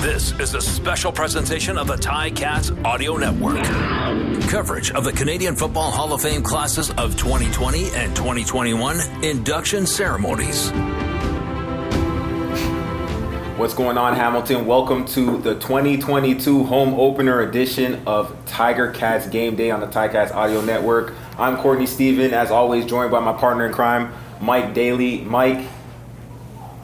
This is a special presentation of the Ticats Audio Network. Coverage of the Canadian Football Hall of Fame classes of 2020 and 2021 induction ceremonies. What's going on, Hamilton? Welcome to the 2022 home opener edition of Tiger Cats Game Day on the Ticats Audio Network. I'm Courtney Stephen, as always, joined by my partner in crime, Mike Daly. Mike,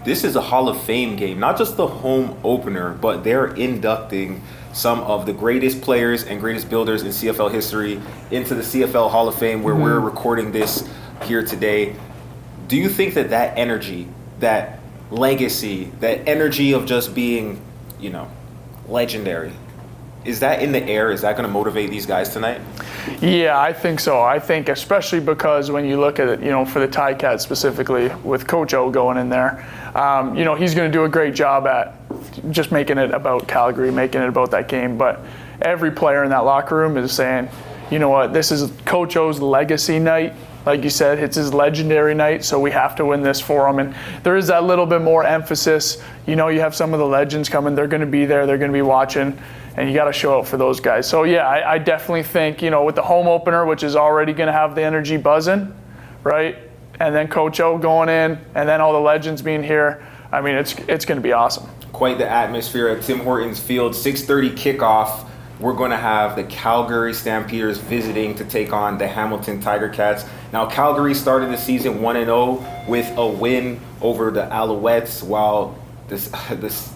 this is a Hall of Fame game, not just the home opener, but they're inducting some of the greatest players and greatest builders in CFL history into the CFL Hall of Fame, where we're recording this here today. Do you think that energy, that legacy, that energy of just being, legendary, is that in the air? Is that going to motivate these guys tonight? Yeah, I think so. I think especially because when you look at it, for the Ticats specifically, with Coach O going in there, he's going to do a great job at just making it about Calgary, making it about that game. But every player in that locker room is saying, you know what, this is Coach O's legacy night. Like you said, it's his legendary night, so we have to win this for him. And there is that little bit more emphasis. You have some of the legends coming. They're going to be there. They're going to be watching. And you got to show out for those guys. So, yeah, I definitely think, with the home opener, which is already going to have the energy buzzing, right? And then Coach O going in, and then all the legends being here. I mean, it's going to be awesome. Quite the atmosphere at Tim Hortons Field. 6:30 kickoff. We're going to have the Calgary Stampeders visiting to take on the Hamilton Tiger Cats. Now, Calgary started the season 1-0 with a win over the Alouettes, while this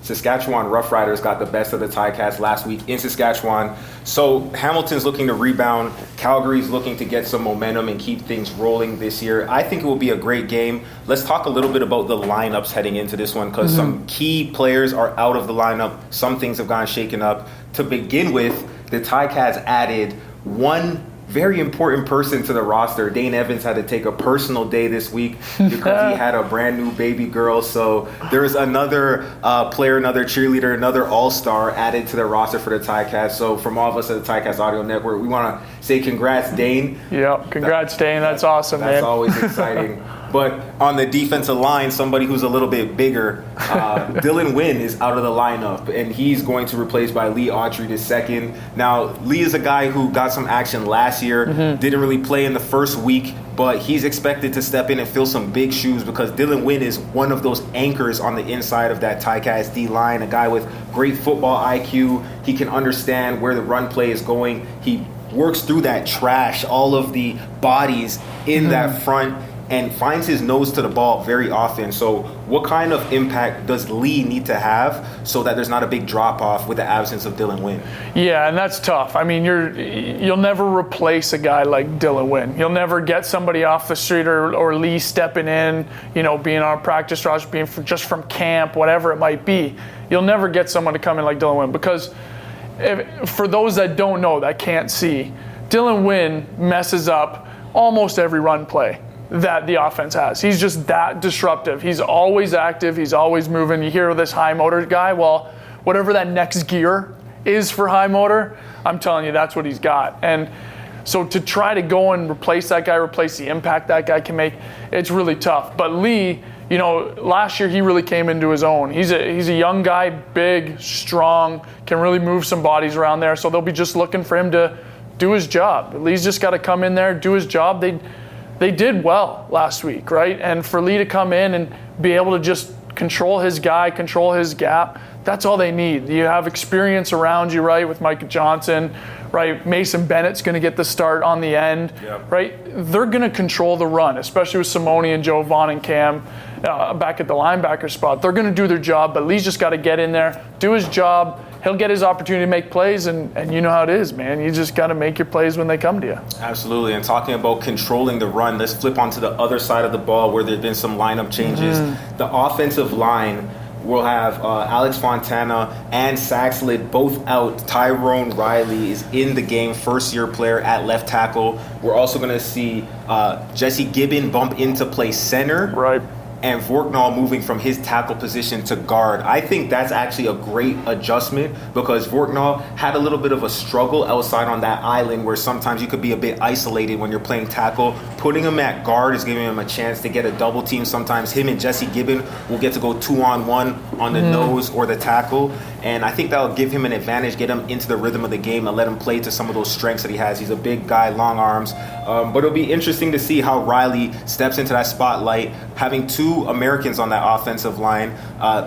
Saskatchewan Roughriders got the best of the Ticats last week in Saskatchewan. So Hamilton's looking to rebound. Calgary's looking to get some momentum and keep things rolling this year. I think it will be a great game. Let's talk a little bit about the lineups heading into this one, because some key players are out of the lineup. Some things have gone shaken up. To begin with, the Ticats added one very important person to the roster. Dane Evans had to take a personal day this week because he had a brand new baby girl. So there's another player, another cheerleader, another all-star added to the roster for the Ticats. So from all of us at the Ticats Audio Network, we want to say congrats, Dane. Yeah, congrats, Dane. That's awesome, man. That's always exciting. But on the defensive line, somebody who's a little bit bigger, Dylan Wynn is out of the lineup, and he's going to replace by Lee Autry II. Now, Lee is a guy who got some action last year, didn't really play in the first week, but he's expected to step in and fill some big shoes, because Dylan Wynn is one of those anchors on the inside of that Ticats D-line, a guy with great football IQ. He can understand where the run play is going. He works through that trash, all of the bodies in that front, and finds his nose to the ball very often. So what kind of impact does Lee need to have so that there's not a big drop-off with the absence of Dylan Wynn? Yeah, and that's tough. I mean, you'll never replace a guy like Dylan Wynn. You'll never get somebody off the street or Lee stepping in, being on a practice roster, being just from camp, whatever it might be. You'll never get someone to come in like Dylan Wynn, because for those that don't know, that can't see, Dylan Wynn messes up almost every run play that the offense has. He's just that disruptive. He's always active. He's always moving. You hear this high motor guy, well, whatever that next gear is for high motor, I'm telling you, that's what he's got. And so to try to go and replace that guy, replace the impact that guy can make, it's really tough. But Lee, last year he really came into his own. He's a young guy, big, strong, can really move some bodies around there. So they'll be just looking for him to do his job. Lee's just got to come in there, do his job. They did well last week, right? And for Lee to come in and be able to just control his guy, control his gap, that's all they need. You have experience around you, right, with Micah Johnson, right? Mason Bennett's going to get the start on the end, right? They're going to control the run, especially with Simone and Joe Vaughn and Cam back at the linebacker spot. They're going to do their job, but Lee's just got to get in there, do his job. He'll get his opportunity to make plays, and you know how it is, man. You just got to make your plays when they come to you. Absolutely. And talking about controlling the run, let's flip onto the other side of the ball where there have been some lineup changes. The offensive line will have Alex Fontana and Saxlid both out. Tyrone Riley is in the game, first-year player at left tackle. We're also going to see Jesse Gibbon bump into play center. Right. and Vorknall moving from his tackle position to guard. I think that's actually a great adjustment because Vorknall had a little bit of a struggle outside on that island where sometimes you could be a bit isolated when you're playing tackle. Putting him at guard is giving him a chance to get a double team. Sometimes him and Jesse Gibbon will get to go 2-on-1 on the nose or the tackle. And I think that'll give him an advantage, get him into the rhythm of the game and let him play to some of those strengths that he has. He's a big guy, long arms. But it'll be interesting to see how Riley steps into that spotlight, having two Americans on that offensive line.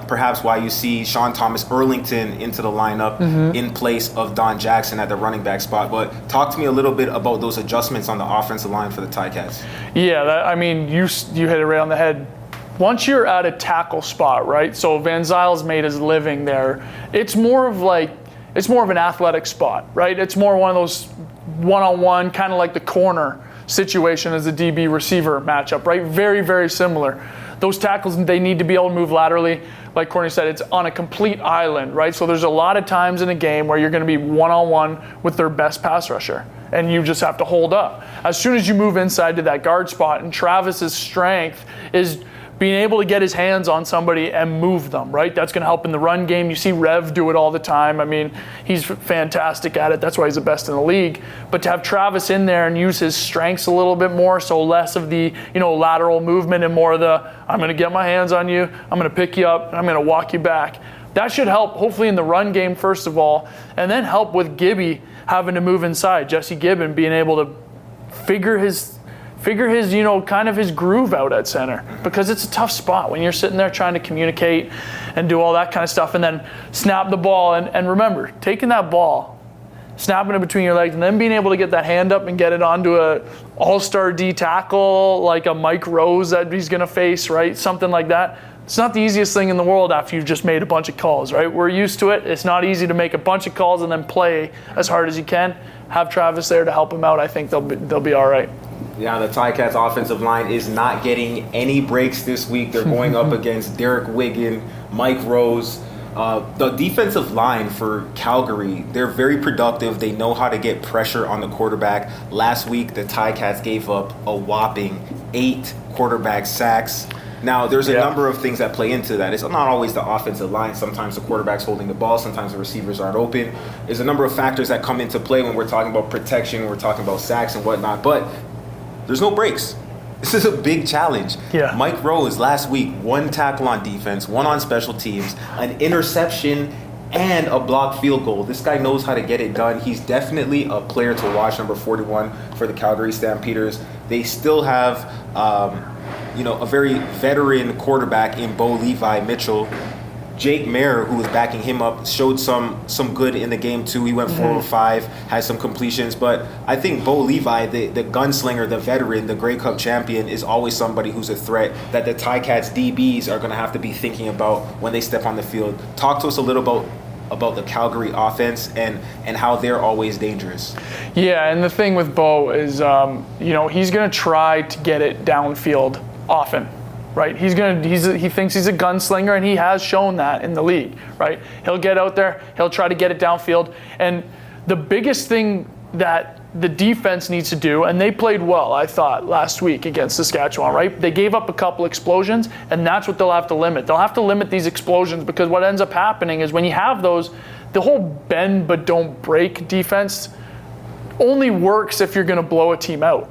Perhaps why you see Sean Thomas Erlington into the lineup in place of Don Jackson at the running back spot. But talk to me a little bit about those adjustments on the offensive line for the Ticats. Yeah, you hit it right on the head. Once you're at a tackle spot, right? So Van Zyle's made his living there. It's more of an athletic spot, right? It's more one of those one-on-one, kind of like the corner situation as a DB receiver matchup, right? Very, very similar. Those tackles, they need to be able to move laterally. Like Courtney said, it's on a complete island, right? So there's a lot of times in a game where you're going to be one-on-one with their best pass rusher, and you just have to hold up. As soon as you move inside to that guard spot, and Travis's strength is being able to get his hands on somebody and move them, right? That's going to help in the run game. You see Rev do it all the time. I mean, he's fantastic at it. That's why he's the best in the league. But to have Travis in there and use his strengths a little bit more, so less of the, lateral movement and more of the, I'm going to get my hands on you, I'm going to pick you up, and I'm going to walk you back. That should help, hopefully, in the run game, first of all, and then help with Gibby having to move inside. Jesse Gibbon being able to figure his kind of his groove out at center, because it's a tough spot when you're sitting there trying to communicate and do all that kind of stuff and then snap the ball. And remember, taking that ball, snapping it between your legs, and then being able to get that hand up and get it onto a all-star D tackle like a Mike Rose that he's going to face, right? Something like that. It's not the easiest thing in the world after you've just made a bunch of calls, right? We're used to it. It's not easy to make a bunch of calls and then play as hard as you can. Have Travis there to help him out. I think they'll be all right. Yeah, the Ticats offensive line is not getting any breaks this week. They're going up against Derek Wiggin, Mike Rose. The defensive line for Calgary, they're very productive. They know how to get pressure on the quarterback. Last week, the Ticats gave up a whopping 8 quarterback sacks. Now, there's a number of things that play into that. It's not always the offensive line. Sometimes the quarterback's holding the ball. Sometimes the receivers aren't open. There's a number of factors that come into play when we're talking about protection, when we're talking about sacks and whatnot. But there's no breaks. This is a big challenge. Yeah. Mike Rose last week, 1 tackle on defense, 1 on special teams, an interception, and a blocked field goal. This guy knows how to get it done. He's definitely a player to watch, number 41 for the Calgary Stampeders. They still have, a very veteran quarterback in Bo Levi Mitchell. Jake Mayer, who was backing him up, showed some good in the game too. He went 4 of 5, had some completions. But I think Bo Levi, the gunslinger, the veteran, the Grey Cup champion, is always somebody who's a threat that the Ticats DBs are going to have to be thinking about when they step on the field. Talk to us a little about the Calgary offense and how they're always dangerous. Yeah, and the thing with Bo is, he's going to try to get it downfield often. Right, he thinks he's a gunslinger, and he has shown that in the league. Right, he'll get out there, he'll try to get it downfield, and the biggest thing that the defense needs to do, and they played well, I thought, last week against Saskatchewan. Right, they gave up a couple explosions, and that's what they'll have to limit. They'll have to limit these explosions, because what ends up happening is when you have those, the whole bend but don't break defense only works if you're going to blow a team out.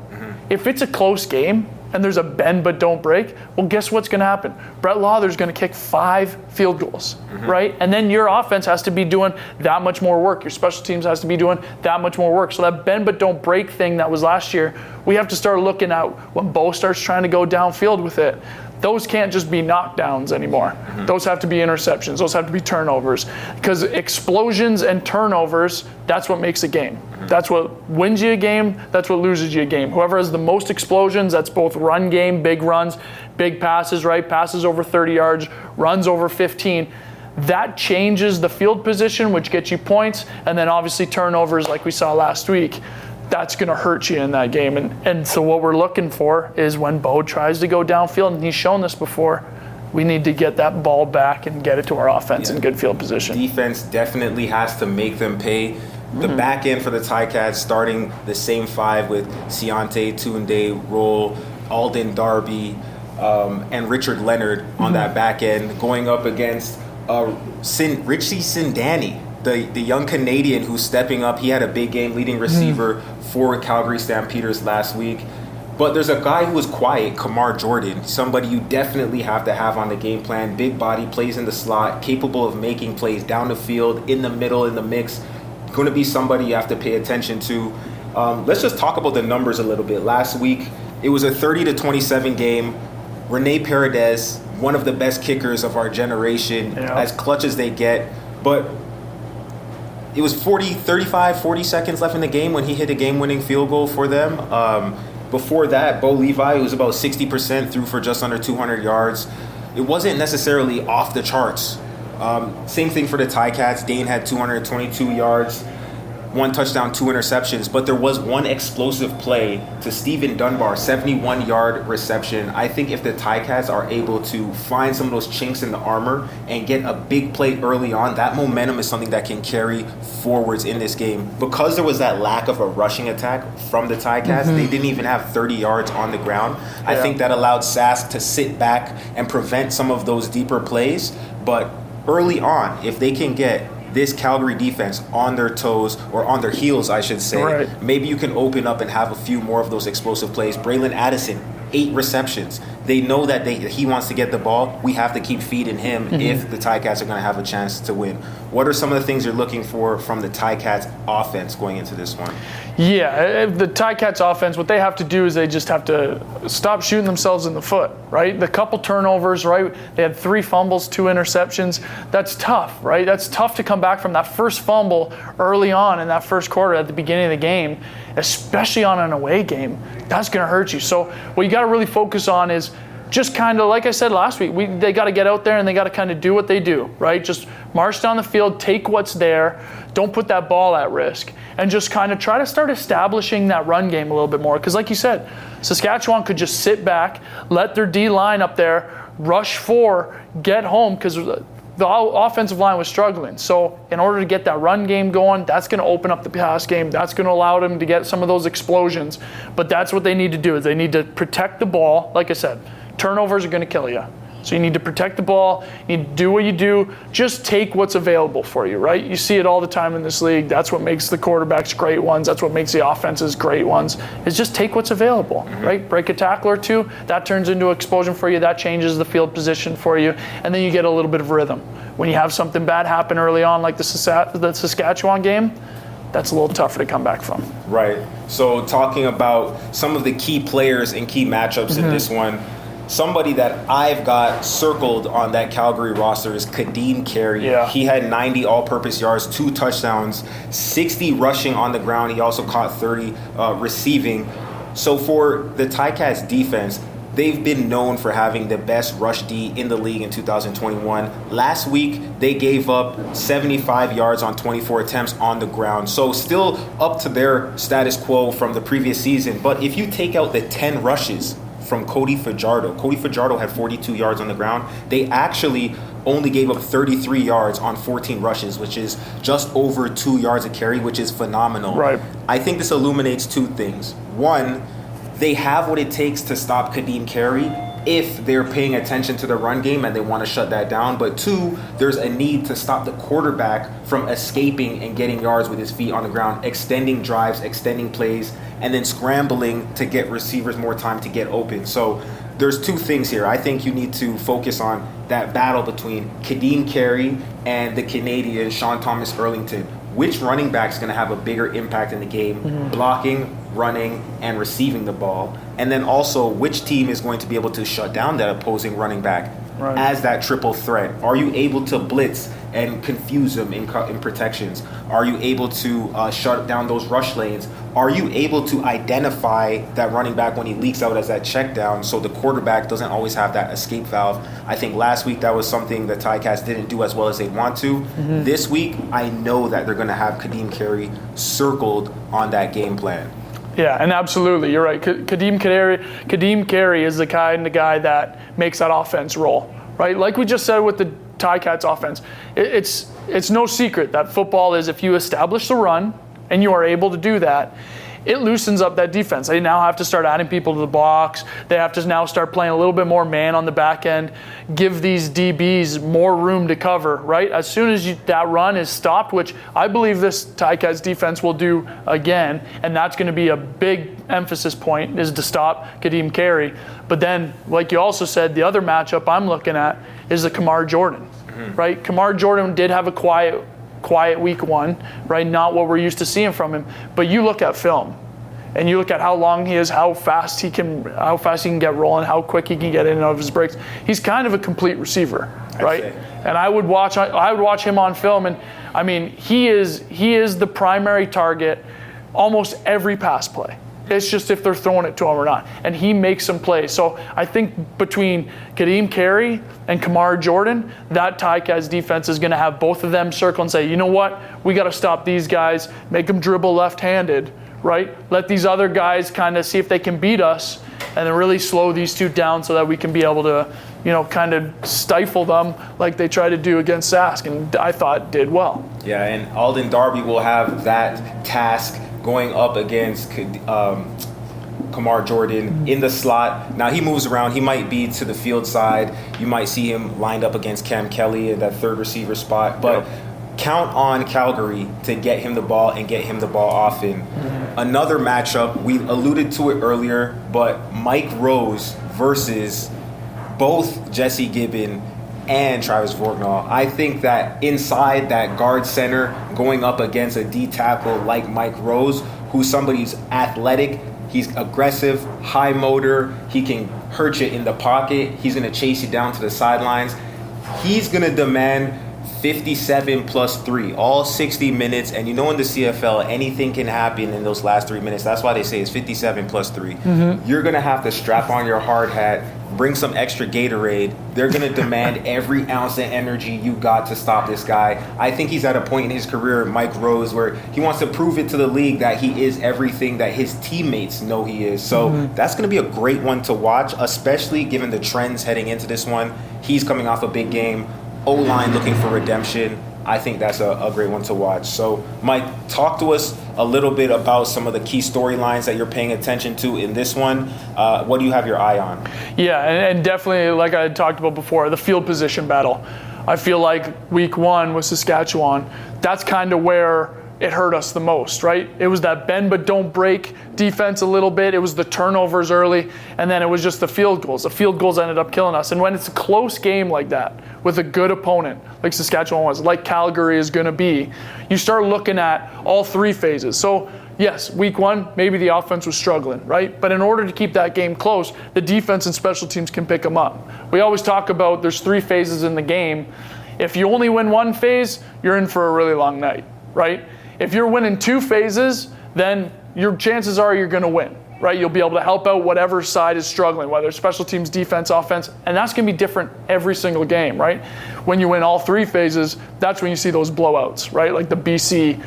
If it's a close game and there's a bend but don't break, well, guess what's going to happen? Brett Lauther's going to kick 5 field goals, right? And then your offense has to be doing that much more work. Your special teams has to be doing that much more work. So that bend but don't break thing that was last year, we have to start looking at when Bo starts trying to go downfield with it. Those can't just be knockdowns anymore. Those have to be interceptions. Those have to be turnovers. Because explosions and turnovers, that's what makes a game. That's what wins you a game. That's what loses you a game. Whoever has the most explosions, that's both run game, big runs, big passes, right? Passes over 30 yards, runs over 15. That changes the field position, which gets you points. And then obviously turnovers like we saw last week. That's going to hurt you in that game. And so what we're looking for is when Bo tries to go downfield, and he's shown this before, we need to get that ball back and get it to our offense in good field position. Defense definitely has to make them pay. The back end for the Ticats, starting the same 5 with Siante, Tunde, Roll, Alden Darby, and Richard Leonard on that back end, going up against Richie Sindani, the young Canadian who's stepping up. He had a big game, leading receiver for Calgary Stampeders last week. But there's a guy who was quiet, Kamar Jordan, somebody you definitely have to have on the game plan. Big body, plays in the slot, capable of making plays down the field, in the middle, in the mix. Going to be somebody you have to pay attention to. Let's just talk about the numbers a little bit. Last week, it was a 30-27 game. Rene Paredes, one of the best kickers of our generation, as clutch as they get. But it was 40 seconds left in the game when he hit a game-winning field goal for them. Before that, Bo Levi was about 60%, threw for just under 200 yards. It wasn't necessarily off the charts. Same thing for the Ticats. Dane had 222 yards, 1 touchdown, 2 interceptions. But there was one explosive play to Stephen Dunbar, 71-yard reception. I think if the Ticats are able to find some of those chinks in the armor and get a big play early on, that momentum is something that can carry forwards in this game. Because there was that lack of a rushing attack from the Ticats, they didn't even have 30 yards on the ground. I think that allowed Sask to sit back and prevent some of those deeper plays. But early on, if they can get this Calgary defense on their toes, or on their heels, I should say, maybe you can open up and have a few more of those explosive plays. Braylon Addison, 8 receptions. They know that he wants to get the ball. We have to keep feeding him if the Ticats are going to have a chance to win. What are some of the things you're looking for from the Ticats offense going into this one? Yeah, the Ticats offense, what they have to do is they just have to stop shooting themselves in the foot, right? The couple turnovers, right? They had 3 fumbles, 2 interceptions. That's tough, right? That's tough to come back from that first fumble early on in that first quarter at the beginning of the game, especially on an away game. That's going to hurt you. So what you got to really focus on is just kind of, like I said last week, they got to get out there and they got to kind of do what they do, right? Just march down the field, take what's there, don't put that ball at risk, and just kind of try to start establishing that run game a little bit more. Because like you said, Saskatchewan could just sit back, let their D-line up there, rush 4, get home, because the offensive line was struggling. So in order to get that run game going, that's going to open up the pass game. That's going to allow them to get some of those explosions. But that's what they need to do, is they need to protect the ball. Like I said, turnovers are going to kill you. So you need to protect the ball. You need to do what you do. Just take what's available for you, right? You see it all the time in this league. That's what makes the quarterbacks great ones. That's what makes the offenses great ones, is just take what's available, right? Break a tackle or 2. That turns into explosion for you. That changes the field position for you. And then you get a little bit of rhythm. When you have something bad happen early on, like the Saskatchewan game, that's a little tougher to come back from. Right. So talking about some of the key players and key matchups in this one, somebody that I've got circled on that Calgary roster is Kadeem Carey. Yeah. He had 90 all-purpose yards, 2 touchdowns, 60 rushing on the ground. He also caught 30 receiving. So for the Ticats defense, they've been known for having the best rush D in the league in 2021. Last week, they gave up 75 yards on 24 attempts on the ground. So still up to their status quo from the previous season. But if you take out the 10 rushes from Cody Fajardo had 42 yards on the ground. They actually only gave up 33 yards on 14 rushes, which is just over 2 yards a carry, which is phenomenal. Right. I think this illuminates 2 things. One, they have what it takes to stop Kadeem Carey if they're paying attention to the run game and they want to shut that down. But 2, there's a need to stop the quarterback from escaping and getting yards with his feet on the ground, extending drives, extending plays, and then scrambling to get receivers more time to get open. So there's 2 things here. I think you need to focus on that battle between Kadeem Carey and the Canadian Sean Thomas Erlington. Which running back is going to have a bigger impact in the game, blocking, running, and receiving the ball? And then also, which team is going to be able to shut down that opposing running back as that triple threat? Are you able to blitz and confuse them in protections? Are you able to shut down those rush lanes? Are you able to identify that running back when he leaks out as that check down so the quarterback doesn't always have that escape valve? I think last week that was something the Ticats didn't do as well as they'd want to. This week, I know that they're going to have Kadeem Carey circled on that game plan. Yeah, and absolutely, you're right. Kadeem Carey is the kind of guy that makes that offense roll, right? Like we just said with the Ticats offense, it's no secret that football is, if you establish the run, and you are able to do that, it loosens up that defense. They now have to start adding people to the box. They have to now start playing a little bit more man on the back end, give these DBs more room to cover, right? As soon as that run is stopped, which I believe this Ticats defense will do again, and that's going to be a big emphasis point, is to stop Kadeem Carey. But then, like you also said, the other matchup I'm looking at is the Kamar Jordan, right? Kamar Jordan did have a quiet week 1, right? Not what we're used to seeing from him. But you look at film, and you look at how long he is, how fast he can get rolling, how quick he can get in and out of his breaks. He's kind of a complete receiver, right? And I would watch him on film, and I mean, he is the primary target almost every pass play. It's just if they're throwing it to him or not. And he makes some plays. So I think between Kadeem Carey and Kamar Jordan, that Ticats defense is going to have both of them circle and say, you know what, we got to stop these guys, make them dribble left-handed, right? Let these other guys kind of see if they can beat us, and then really slow these two down so that we can be able to, kind of stifle them like they tried to do against Sask, and I thought did well. Yeah, and Alden Darby will have that task going up against Kamar Jordan in the slot. Now, he moves around. He might be to the field side. You might see him lined up against Cam Kelly in that third receiver spot. But count on Calgary to get him the ball and get him the ball often. Another matchup, we alluded to it earlier, but Mike Rose versus both Jesse Gibbon and Travis Vorknall. I think that inside that guard center, going up against a D tackle like Mike Rose, who's somebody who's athletic, he's aggressive, high motor, he can hurt you in the pocket, he's going to chase you down to the sidelines. He's going to demand 57 plus 3, all 60 minutes. And in the CFL, anything can happen in those last 3 minutes. That's why they say it's 57 plus 3. You're going to have to strap on your hard hat, bring some extra Gatorade. They're going to demand every ounce of energy you got to stop this guy. I think he's at a point in his career, Mike Rose, where he wants to prove it to the league that he is everything that his teammates know he is. So that's going to be a great one to watch, especially given the trends heading into this one. He's coming off a big game. O-line looking for redemption. I think that's a great one to watch. So, Mike, talk to us a little bit about some of the key storylines that you're paying attention to in this one. What do you have your eye on? Yeah, and definitely, like I had talked about before, the field position battle. I feel like week 1 with Saskatchewan, that's kind of where it hurt us the most, right? It was that bend but don't break defense a little bit. It was the turnovers early, and then it was just the field goals. The field goals ended up killing us. And when it's a close game like that, with a good opponent, like Saskatchewan was, like Calgary is going to be, you start looking at all 3 phases. So, yes, week 1, maybe the offense was struggling, right? But in order to keep that game close, the defense and special teams can pick them up. We always talk about there's 3 phases in the game. If you only win 1 phase, you're in for a really long night, right? If you're winning 2 phases, then your chances are you're going to win, right? You'll be able to help out whatever side is struggling, whether it's special teams, defense, offense, and that's going to be different every single game, right? When you win all 3 phases, that's when you see those blowouts, right? Like the BC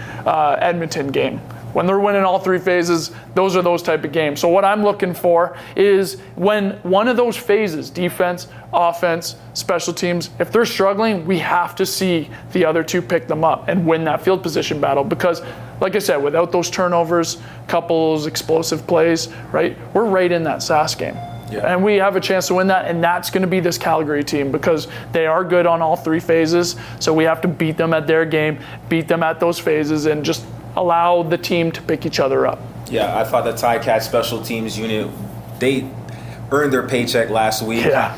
Edmonton game. When they're winning all 3 phases, those are those type of games. So what I'm looking for is when one of those phases, defense, offense, special teams, if they're struggling, we have to see the other 2 pick them up and win that field position battle. Because, like I said, without those turnovers, couples, explosive plays, right, we're right in that Sask game. Yeah. And we have a chance to win that, and that's going to be this Calgary team because they are good on all 3 phases. So we have to beat them at their game, beat them at those phases, and just allow the team to pick each other up. Yeah, I thought the Ticats special teams unit, they earned their paycheck last week. Yeah.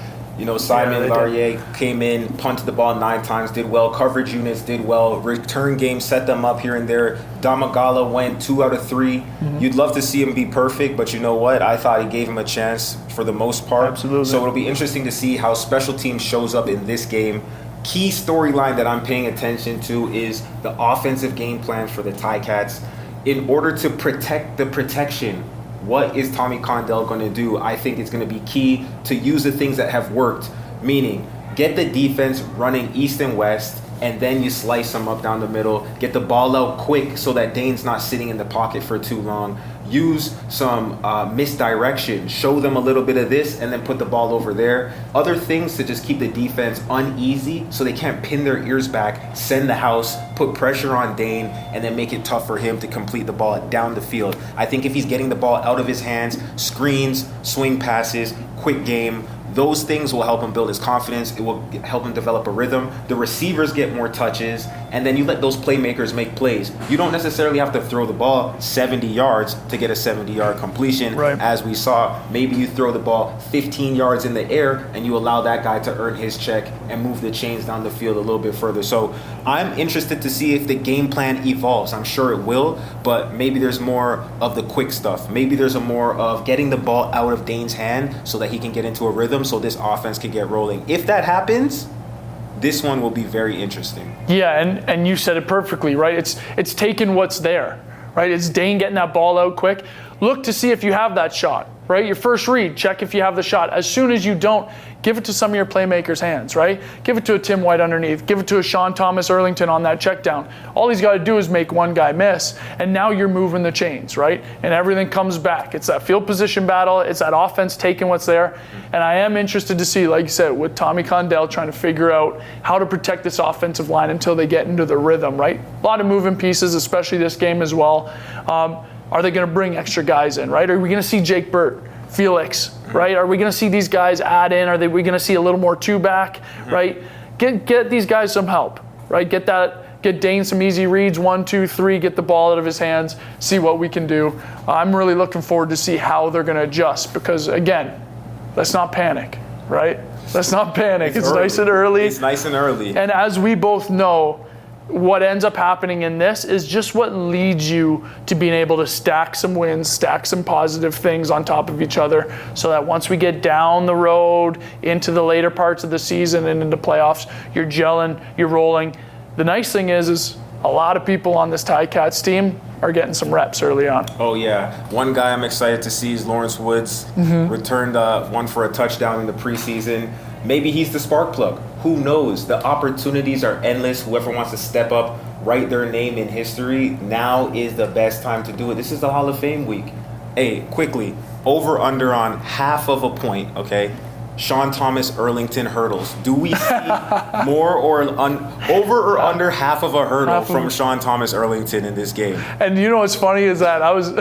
Simon Laurier came in, punted the ball 9 times, did well. Coverage units did well. Return games set them up here and there. Damagala went 2 out of 3. You'd love to see him be perfect, but you know what? I thought he gave him a chance for the most part. Absolutely. So it'll be interesting to see how special teams shows up in this game. Key storyline that I'm paying attention to is the offensive game plan for the Ticats. In order to protect the protection, what is Tommy Condell going to do? I think it's going to be key to use the things that have worked, meaning get the defense running east and west, and then you slice them up down the middle. Get the ball out quick so that Dane's not sitting in the pocket for too long. use some misdirection, show them a little bit of this, and then put the ball over there. Other things to just keep the defense uneasy so they can't pin their ears back, send the house, put pressure on Dane, and then make it tough for him to complete the ball down the field. I think if he's getting the ball out of his hands, screens, swing passes, quick game, those things will help him build his confidence. It will help him develop a rhythm. The receivers get more touches, and then you let those playmakers make plays. You don't necessarily have to throw the ball 70 yards to get a 70-yard completion. Right. As we saw, maybe you throw the ball 15 yards in the air, and you allow that guy to earn his check and move the chains down the field a little bit further. So I'm interested to see if the game plan evolves. I'm sure it will, but maybe there's more of the quick stuff. Maybe there's a more of getting the ball out of Dane's hand so that he can get into a rhythm, so this offense can get rolling. If that happens, this one will be very interesting. Yeah, and you said it perfectly, right? It's taking what's there, right? It's Dane getting that ball out quick. Look to see if you have that shot, right? Your first read, check if you have the shot. As soon as you don't, give it to some of your playmakers' hands, right? Give it to a Tim White underneath. Give it to a Sean Thomas Erlington on that check down. All he's got to do is make one guy miss, and now you're moving the chains, right? And everything comes back. It's that field position battle. It's that offense taking what's there. And I am interested to see, like you said, with Tommy Condell trying to figure out how to protect this offensive line until they get into the rhythm, right? A lot of moving pieces, especially this game as well. Are they going to bring extra guys in, right? Are we going to see Jake Burt, Felix, right? Are we going to see these guys add in? Are we going to see a little more two-back, right? Get these guys some help, right? Get Dane some easy reads, 1, 2, 3, get the ball out of his hands, see what we can do. I'm really looking forward to see how they're going to adjust because, again, let's not panic, right? Let's not panic. It's nice and early. It's nice and early. And as we both know, what ends up happening in this is just what leads you to being able to stack some wins, stack some positive things on top of each other so that once we get down the road into the later parts of the season and into playoffs, you're gelling, you're rolling. The nice thing is a lot of people on this Ticats team are getting some reps early on. Oh, yeah. One guy I'm excited to see is Lawrence Woods. Returned one for a touchdown in the preseason. Maybe he's the spark plug. Who knows? The opportunities are endless. Whoever wants to step up, write their name in history, now is the best time to do it. This is the Hall of Fame week. Hey, quickly, over under on half of a point, okay? Sean Thomas Erlington hurdles. Do we see more or over or under half of a hurdle from Sean Thomas Erlington in this game? And you know what's funny is that I was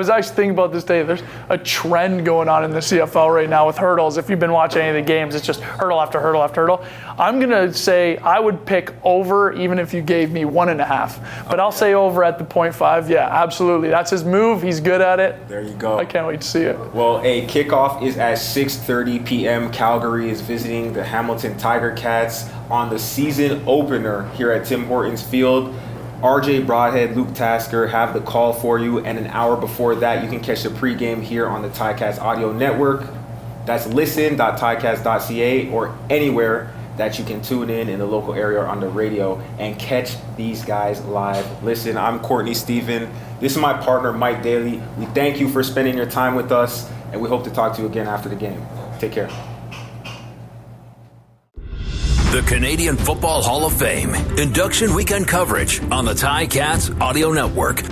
actually thinking about this day. There's a trend going on in the CFL right now with hurdles. If you've been watching any of the games, it's just hurdle after hurdle after hurdle. I'm gonna say I would pick over even if you gave me 1.5. But I'll say over at the 0.5. Yeah, absolutely. That's his move. He's good at it. There you go. I can't wait to see it. Well, kickoff is at 6:30 p.m. Calgary is visiting the Hamilton Tiger Cats on the season opener here at Tim Hortons Field. RJ Broadhead, Luke Tasker have the call for you, and an hour before that, you can catch the pregame here on the Ticats Audio Network. That's listen.ticats.ca or anywhere that you can tune in the local area or on the radio and catch these guys live. Listen, I'm Courtney Stephen. This is my partner, Mike Daly. We thank you for spending your time with us, and we hope to talk to you again after the game. Take care. The Canadian Football Hall of Fame induction weekend coverage on the Ticats Audio Network.